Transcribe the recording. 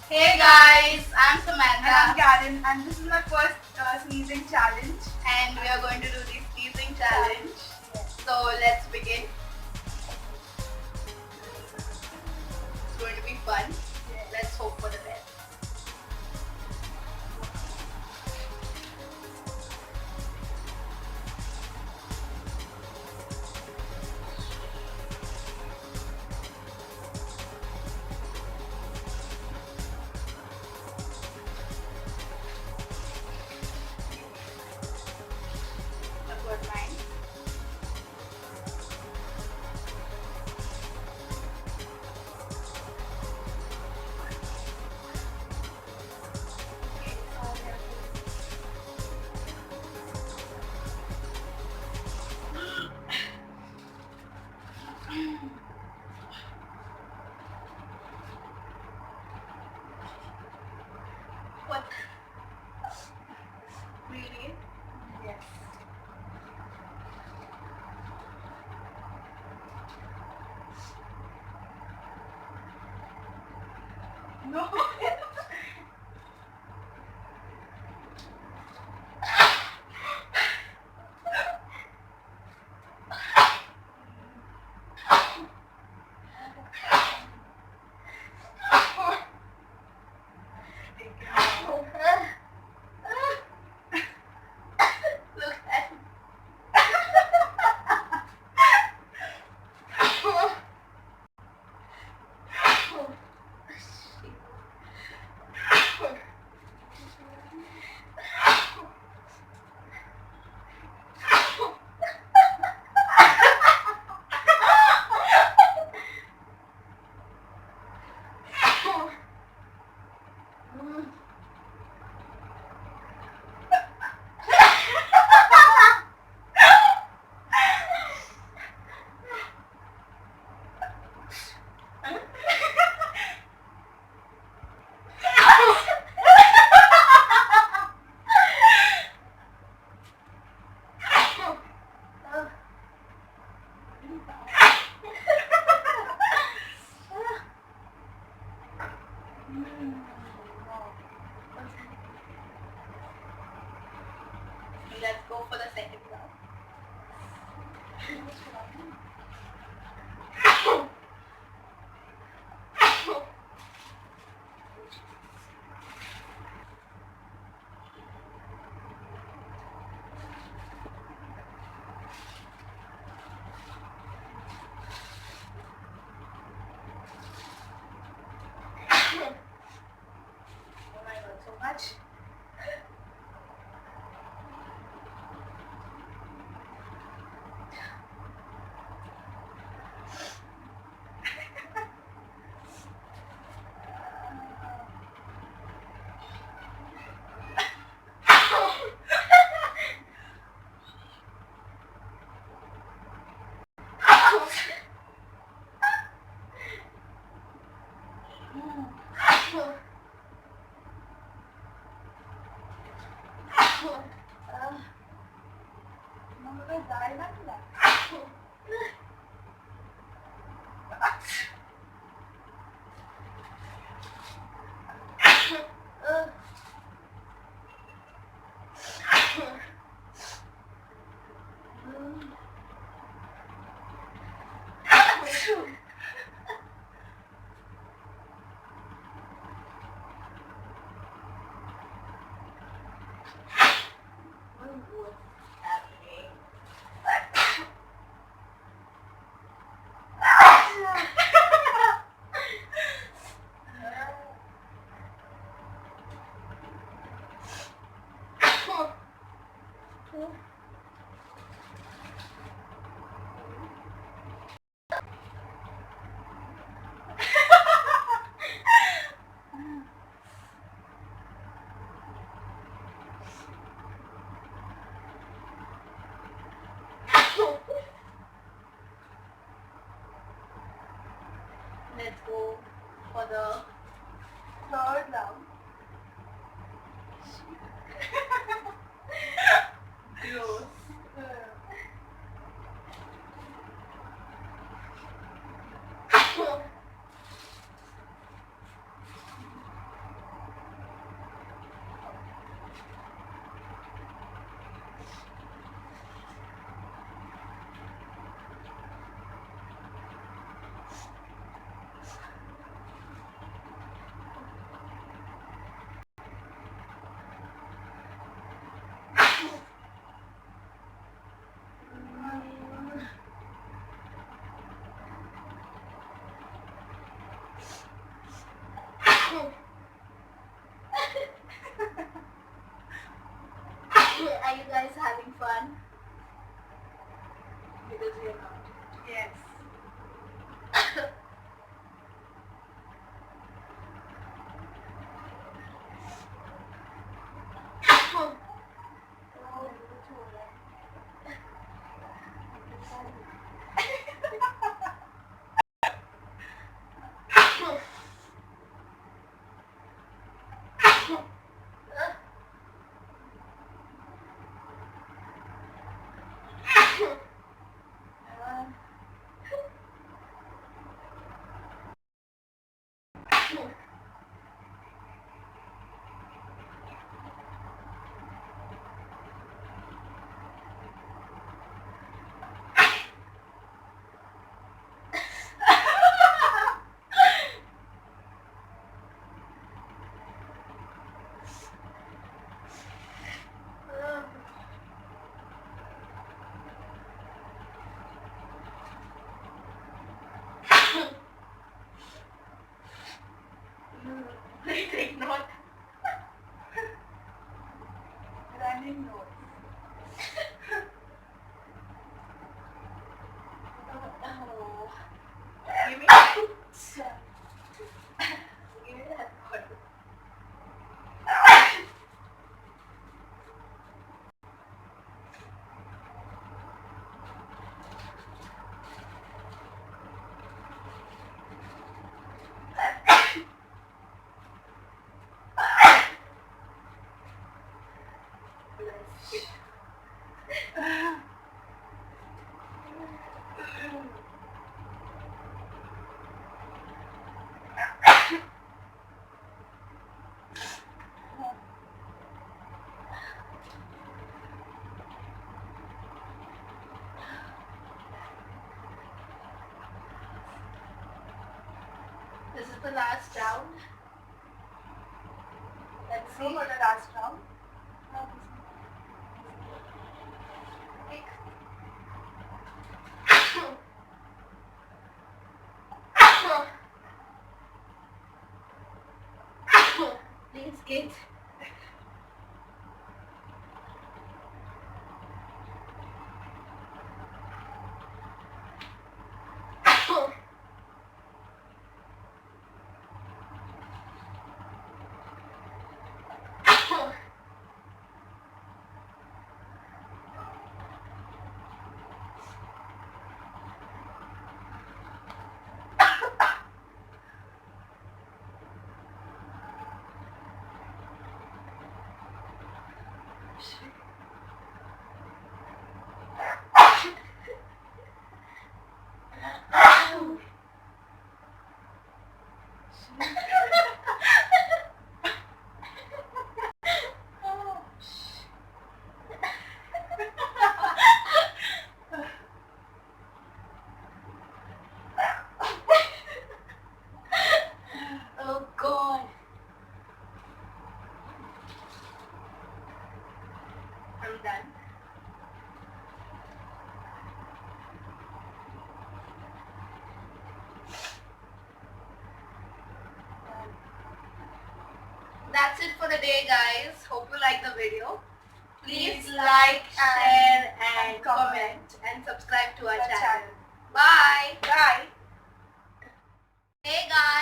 Hey guys, I'm And I'm Samantha Karen, and this is my first sneezing challenge. and we are going to do the sneezing challenge. So let's begin. It's going to be fun. Let's hope for the best. A good mind. What? Really? Yes. No. Look at Let's go for the second round. Oh my god, so much. Mama die na nila. Let's go for the Third round. gross. Are you guys having fun? Because we are not. Yes. Take note. Running nose. Oh. Give me Give me that word. This is the last round. Let's Go see. for the last round. Please get. Oh God. I'm done. That's it for the day, guys. Hope you like the video. Please like, share and comment and subscribe to our channel. Bye. Bye. Hey guys.